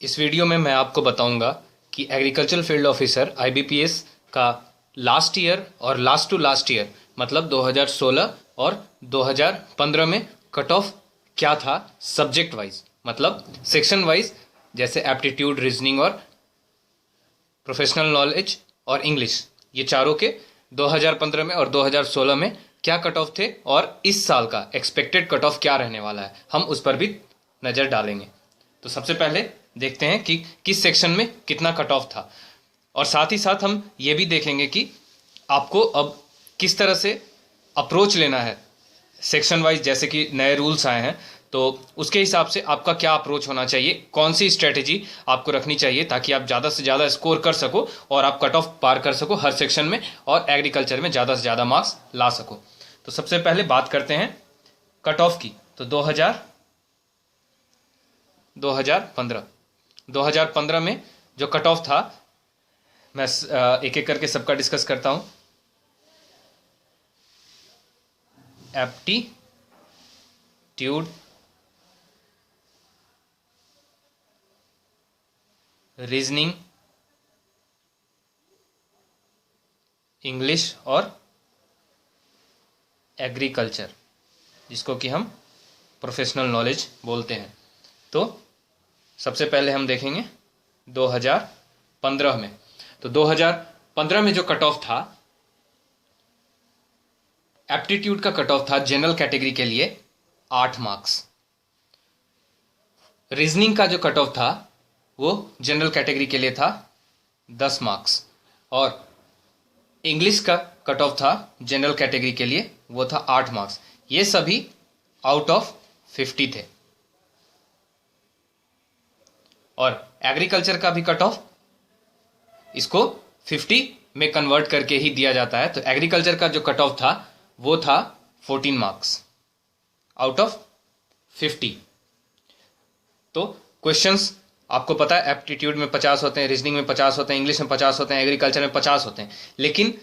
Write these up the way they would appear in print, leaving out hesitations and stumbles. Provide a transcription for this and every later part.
इस वीडियो में मैं आपको बताऊंगा कि एग्रीकल्चरल फील्ड ऑफिसर आईबीपीएस का लास्ट ईयर और लास्ट टू लास्ट ईयर मतलब 2016 और 2015 में कट ऑफ क्या था सब्जेक्ट वाइज, मतलब सेक्शन वाइज, जैसे एप्टीट्यूड, रीजनिंग और प्रोफेशनल नॉलेज और इंग्लिश, ये चारों के 2015 में और 2016 में क्या कट ऑफ थे और इस साल का एक्सपेक्टेड कट ऑफ क्या रहने वाला है, हम उस पर भी नज़र डालेंगे। तो सबसे पहले देखते हैं कि किस सेक्शन में कितना कट ऑफ था, और साथ ही साथ हम ये भी देखेंगे कि आपको अब किस तरह से अप्रोच लेना है सेक्शन वाइज। जैसे कि नए रूल्स आए हैं तो उसके हिसाब से आपका क्या अप्रोच होना चाहिए, कौन सी स्ट्रेटेजी आपको रखनी चाहिए ताकि आप ज़्यादा से ज़्यादा स्कोर कर सको और आप कट ऑफ पार कर सको हर सेक्शन में और एग्रीकल्चर में ज़्यादा से ज़्यादा मार्क्स ला सको। तो सबसे पहले बात करते हैं कट ऑफ की। तो 2015 में जो कट ऑफ था, मैं एक एक करके सबका डिस्कस करता हूं। एप्टीट्यूड, रीजनिंग, इंग्लिश और एग्रीकल्चर, जिसको कि हम प्रोफेशनल नॉलेज बोलते हैं। तो सबसे पहले हम देखेंगे 2015 में। तो 2015 में जो कट ऑफ था, एप्टीट्यूड का कट ऑफ था जनरल कैटेगरी के लिए 8 मार्क्स। रीजनिंग का जो कट ऑफ था वो जनरल कैटेगरी के लिए था 10 मार्क्स, और इंग्लिश का कट ऑफ था जनरल कैटेगरी के लिए, वो था 8 मार्क्स। ये सभी आउट ऑफ 50 थे। और एग्रीकल्चर का भी कट ऑफ इसको 50 में कन्वर्ट करके ही दिया जाता है। तो एग्रीकल्चर का जो कट ऑफ था वो था 14 मार्क्स आउट ऑफ 50। तो क्वेश्चंस आपको पता है, एप्टीट्यूड में 50 होते हैं, रीजनिंग में 50 होते हैं, इंग्लिश में 50 होते हैं, एग्रीकल्चर में 50 होते हैं, लेकिन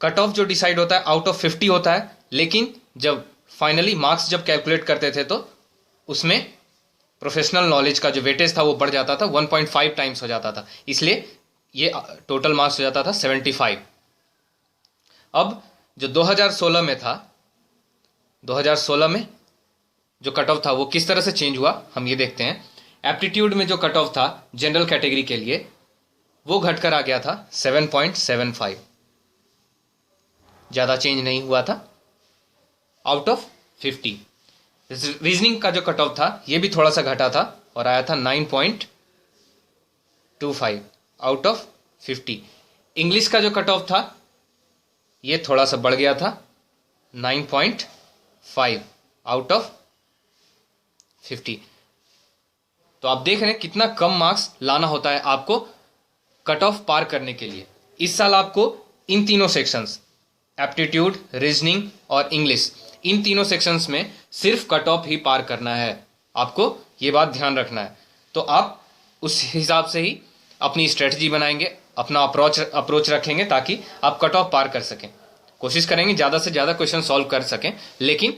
कट ऑफ जो डिसाइड होता है आउट ऑफ 50 होता है। लेकिन जब फाइनली मार्क्स जब कैलकुलेट करते थे तो उसमें प्रोफेशनल नॉलेज का जो वेटेज था वो बढ़ जाता था, 1.5 टाइम्स हो जाता था, इसलिए ये टोटल मार्क्स हो जाता था 75। अब जो 2016 में था, 2016 में जो कट ऑफ था वो किस तरह से चेंज हुआ हम ये देखते हैं। एप्टीट्यूड में जो कट ऑफ था जनरल कैटेगरी के लिए वो घटकर आ गया था 7.75, ज़्यादा चेंज नहीं हुआ था आउट ऑफ 50। रीजनिंग का जो कट ऑफ था ये भी थोड़ा सा घटा था और आया था 9.25 आउट ऑफ 50। इंग्लिश का जो कट ऑफ था ये थोड़ा सा बढ़ गया था 9.5 आउट ऑफ 50। तो आप देख रहे हैं कितना कम मार्क्स लाना होता है आपको कट ऑफ पार करने के लिए। इस साल आपको इन तीनों सेक्शंस, एप्टीट्यूड, रीजनिंग और इंग्लिश, इन तीनों सेक्शंस में सिर्फ कट ऑफ ही पार करना है। आपको ये बात ध्यान रखना है। तो आप उस हिसाब से ही अपनी स्ट्रेटजी बनाएंगे, अपना अप्रोच रखेंगे ताकि आप कट ऑफ पार कर सकें। कोशिश करेंगे ज़्यादा से ज़्यादा क्वेश्चन सॉल्व कर सकें, लेकिन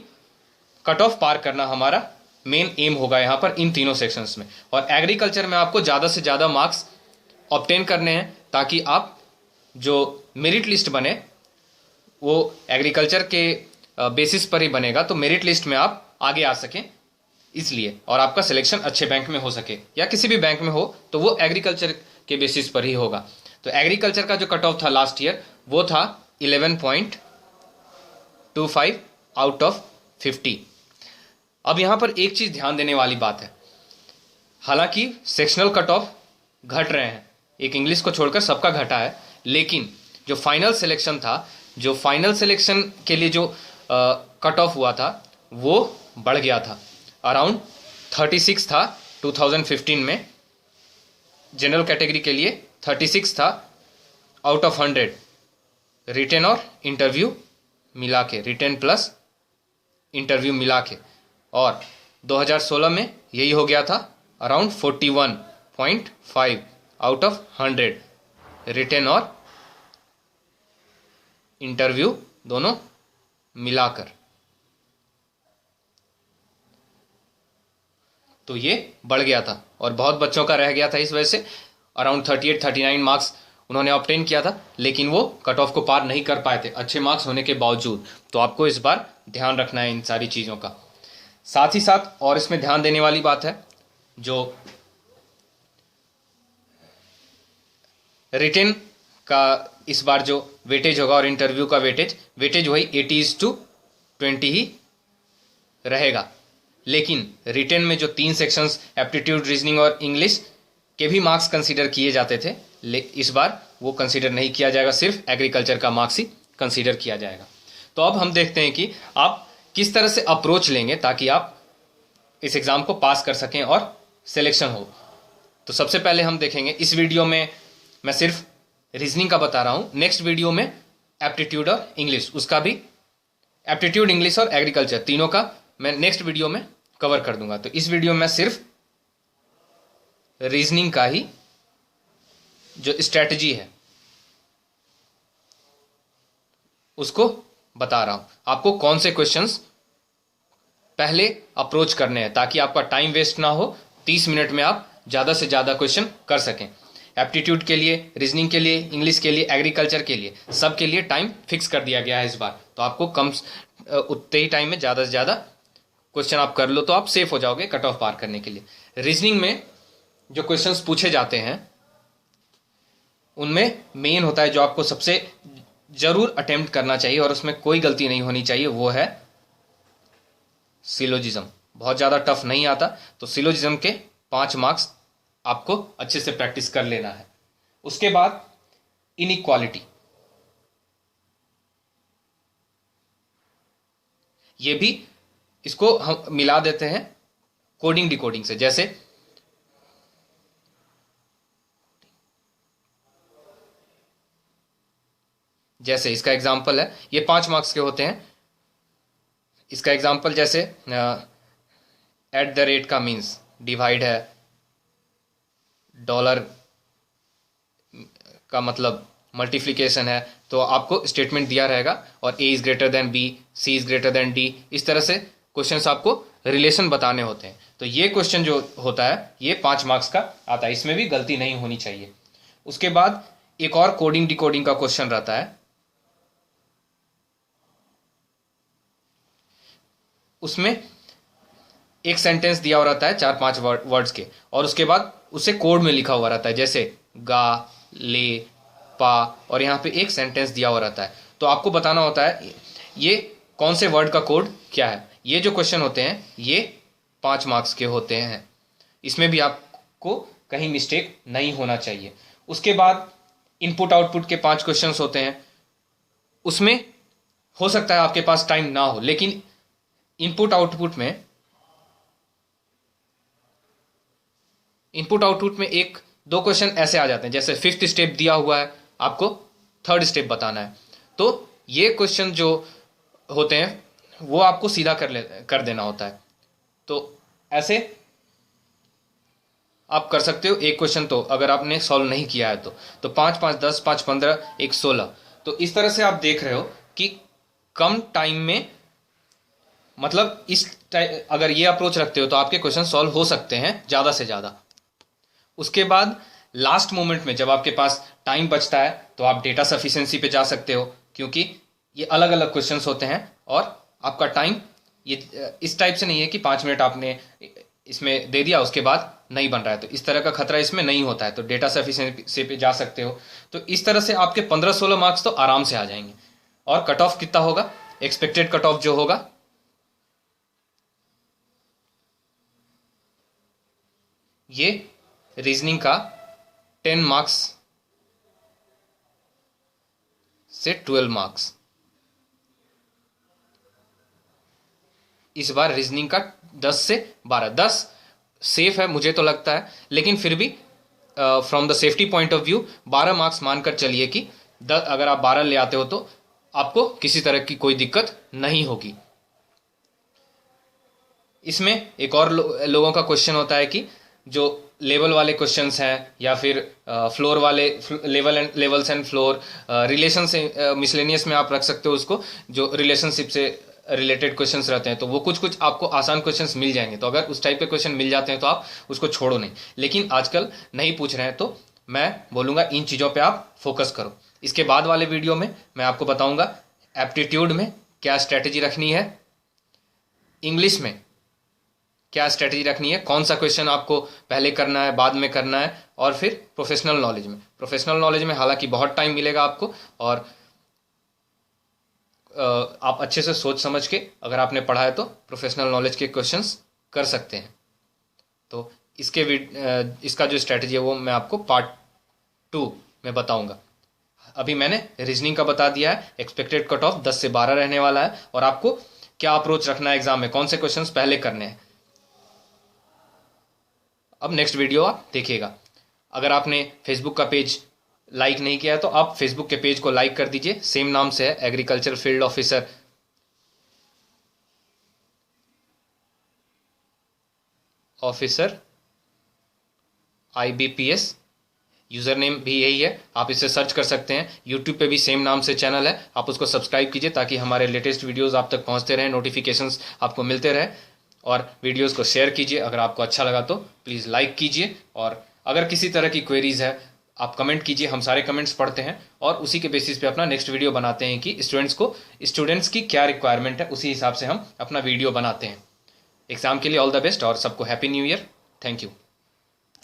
कट ऑफ पार करना हमारा मेन एम होगा यहाँ पर इन तीनों सेक्शंस में। और एग्रीकल्चर में आपको ज़्यादा से ज़्यादा मार्क्स ऑब्टेन करने हैं ताकि आप जो मेरिट लिस्ट बने वो एग्रीकल्चर के बेसिस पर ही बनेगा, तो मेरिट लिस्ट में आप आगे आ सकें इसलिए, और आपका सिलेक्शन अच्छे बैंक में हो सके या किसी भी बैंक में हो तो वो एग्रीकल्चर के बेसिस पर ही होगा। तो एग्रीकल्चर का जो कट ऑफ था लास्ट ईयर वो था 11.25 आउट ऑफ 50। अब यहाँ पर एक चीज़ ध्यान देने वाली बात है, हालांकि सेक्शनल कट ऑफ घट रहे हैं, एक इंग्लिश को छोड़कर सबका घटा है, लेकिन जो फाइनल सिलेक्शन था, जो फाइनल सिलेक्शन के लिए जो कट ऑफ हुआ था वो बढ़ गया था। अराउंड 36 था 2015 में, जनरल कैटेगरी के लिए 36 था आउट ऑफ 100, रिटेन और इंटरव्यू मिला के, रिटेन प्लस इंटरव्यू मिला के। और 2016 में यही हो गया था अराउंड 41.5 आउट ऑफ 100, रिटेन और इंटरव्यू दोनों मिलाकर। तो ये बढ़ गया था और बहुत बच्चों का रह गया था। इस वजह से अराउंड 38-39 मार्क्स उन्होंने ऑब्टेन किया था, लेकिन वो कट ऑफ को पार नहीं कर पाए थे अच्छे मार्क्स होने के बावजूद। तो आपको इस बार ध्यान रखना है इन सारी चीज़ों का। साथ ही साथ और इसमें ध्यान देने वाली बात है, जो रिटेन का इस बार जो वेटेज होगा और इंटरव्यू का वेटेज वही 80:20 ही रहेगा। लेकिन रिटेन में जो 3 सेक्शंस एप्टीट्यूड, रीजनिंग और इंग्लिश के भी मार्क्स कंसीडर किए जाते थे, इस बार वो कंसीडर नहीं किया जाएगा, सिर्फ एग्रीकल्चर का मार्क्स ही कंसीडर किया जाएगा। तो अब हम देखते हैं कि आप किस तरह से अप्रोच लेंगे ताकि आप इस एग्ज़ाम को पास कर सकें और सिलेक्शन हो। तो सबसे पहले हम देखेंगे, इस वीडियो में मैं सिर्फ रीजनिंग का बता रहा हूँ, नेक्स्ट वीडियो में एप्टीट्यूड और इंग्लिश, उसका भी एप्टीट्यूड, इंग्लिश और एग्रीकल्चर तीनों का मैं नेक्स्ट वीडियो में कवर कर दूंगा। तो इस वीडियो में सिर्फ रीजनिंग का ही जो स्ट्रेटजी है उसको बता रहा हूं, आपको कौन से क्वेश्चंस पहले अप्रोच करने हैं ताकि आपका टाइम वेस्ट ना हो, 30 मिनट में आप ज़्यादा से ज़्यादा क्वेश्चन कर सकें। एप्टीट्यूड के लिए, रीजनिंग के लिए, इंग्लिश के लिए, एग्रीकल्चर के लिए, सब के लिए टाइम फिक्स कर दिया गया है इस बार। तो आपको उतने ही टाइम में ज़्यादा से ज़्यादा क्वेश्चन आप कर लो तो आप सेफ हो जाओगे कट ऑफ पार करने के लिए। रीजनिंग में जो क्वेश्चंस पूछे जाते हैं उनमें मेन होता है जो आपको सबसे जरूर अटेम्प्ट करना चाहिए और उसमें कोई गलती नहीं होनी चाहिए, वो है सिलोजिज्म। बहुत ज़्यादा टफ नहीं आता, तो सिलोजिज्म के 5 मार्क्स आपको अच्छे से प्रैक्टिस कर लेना है। उसके बाद इनइक्वालिटी, ये भी इसको हम मिला देते हैं कोडिंग डिकोडिंग से। जैसे इसका एग्जाम्पल है, ये 5 मार्क्स के होते हैं। इसका एग्जाम्पल जैसे एट द रेट का मीन्स डिवाइड है, डॉलर का मतलब मल्टीप्लिकेशन है, तो आपको स्टेटमेंट दिया रहेगा और A is greater than B, C is greater than D, इस तरह से क्वेश्चंस आपको रिलेशन बताने होते हैं। तो ये क्वेश्चन जो होता है ये 5 मार्क्स का आता है, इसमें भी गलती नहीं होनी चाहिए। उसके बाद एक और कोडिंग डिकोडिंग का क्वेश्चन रहता है, उसमें एक सेंटेंस दिया हुआ रहता है 4-5 वर्ड्स के, और उसके बाद उसे कोड में लिखा हुआ रहता है, जैसे गा, ले, पा, और यहाँ पे एक सेंटेंस दिया हुआ रहता है। तो आपको बताना होता है ये कौन से वर्ड का कोड क्या है। ये जो क्वेश्चन होते हैं ये 5 मार्क्स के होते हैं, इसमें भी आपको कहीं मिस्टेक नहीं होना चाहिए। उसके बाद इनपुट आउटपुट के 5 क्वेश्चंस होते हैं, उसमें हो सकता है आपके पास टाइम ना हो, लेकिन इनपुट आउटपुट में 1-2 क्वेश्चन ऐसे आ जाते हैं, जैसे 5th स्टेप दिया हुआ है, आपको 3rd स्टेप बताना है, तो ये क्वेश्चन जो होते हैं वो आपको सीधा कर देना होता है। तो ऐसे आप कर सकते हो एक क्वेश्चन, तो अगर आपने सॉल्व नहीं किया है तो 5-5, 10, 5, 15, 1, 16। तो इस तरह से आप देख रहे हो कि कम टाइम में, मतलब अगर ये अप्रोच रखते हो तो आपके क्वेश्चन सॉल्व हो सकते हैं ज़्यादा से ज़्यादा। उसके बाद लास्ट मोमेंट में जब आपके पास टाइम बचता है तो आप डेटा सफिशिएंसी पे जा सकते हो, क्योंकि ये अलग अलग क्वेश्चंस होते हैं और आपका टाइम ये इस टाइप से नहीं है कि 5 मिनट आपने इसमें दे दिया उसके बाद नहीं बन रहा है, तो इस तरह का खतरा इसमें नहीं होता है, तो डेटा सफिशिएंसी पे जा सकते हो। तो इस तरह से आपके 15-16 मार्क्स तो आराम से आ जाएंगे। और कट ऑफ कितना होगा, एक्सपेक्टेड कट ऑफ जो होगा ये रीजनिंग का 10 मार्क्स से 12 मार्क्स, इस बार रीजनिंग का 10 से 12, 10 सेफ है मुझे तो लगता है, लेकिन फिर भी from the safety point of view 12 marks मानकर चलिए कि अगर आप 12 ले आते हो तो आपको किसी तरह की कोई दिक्कत नहीं होगी। इसमें एक और लोगों का क्वेश्चन होता है कि जो लेवल वाले क्वेश्चंस हैं या फिर फ्लोर वाले, लेवल्स एंड फ्लोर, रिलेशन से मिसलेनियस में आप रख सकते हो उसको, जो रिलेशनशिप से रिलेटेड क्वेश्चंस रहते हैं, तो वो कुछ कुछ आपको आसान क्वेश्चंस मिल जाएंगे। तो अगर उस टाइप के क्वेश्चन मिल जाते हैं तो आप उसको छोड़ो नहीं। लेकिन आजकल नहीं पूछ रहे हैं तो मैं बोलूँगा इन चीज़ों पे आप फोकस करो। इसके बाद वाले वीडियो में मैं आपको बताऊँगा एप्टीट्यूड में क्या स्ट्रैटेजी रखनी है, इंग्लिश में क्या स्ट्रैटेजी रखनी है, कौन सा क्वेश्चन आपको पहले करना है, बाद में करना है, और फिर प्रोफेशनल नॉलेज में हालांकि बहुत टाइम मिलेगा आपको, और आप अच्छे से सोच समझ के अगर आपने पढ़ा है तो प्रोफेशनल नॉलेज के क्वेश्चंस कर सकते हैं। तो इसका जो स्ट्रैटेजी है वो मैं आपको पार्ट 2 में बताऊंगा। अभी मैंने रीजनिंग का बता दिया है, एक्सपेक्टेड कट ऑफ 10 से 12 रहने वाला है, और आपको क्या अप्रोच रखना है एग्जाम में, कौन से क्वेश्चंस पहले करने हैं। अब नेक्स्ट वीडियो आप देखिएगा। अगर आपने फेसबुक का पेज लाइक नहीं किया है तो आप फेसबुक के पेज को लाइक कर दीजिए, सेम नाम से है, agriculture field officer IBPS, user name भी यही है, आप इसे सर्च कर सकते हैं। यूट्यूब पे भी सेम नाम से चैनल है, आप उसको सब्सक्राइब कीजिए ताकि हमारे लेटेस्ट वीडियोस आप तक पहुंचते रहें, नोटिफिकेशंस आपको मिलते रहे। और वीडियोस को शेयर कीजिए, अगर आपको अच्छा लगा तो प्लीज़ लाइक कीजिए। और अगर किसी तरह की क्वेरीज है आप कमेंट कीजिए, हम सारे कमेंट्स पढ़ते हैं और उसी के बेसिस पे अपना नेक्स्ट वीडियो बनाते हैं कि स्टूडेंट्स की क्या रिक्वायरमेंट है, उसी हिसाब से हम अपना वीडियो बनाते हैं। एग्जाम के लिए ऑल द बेस्ट और सबको happy new year. Thank you.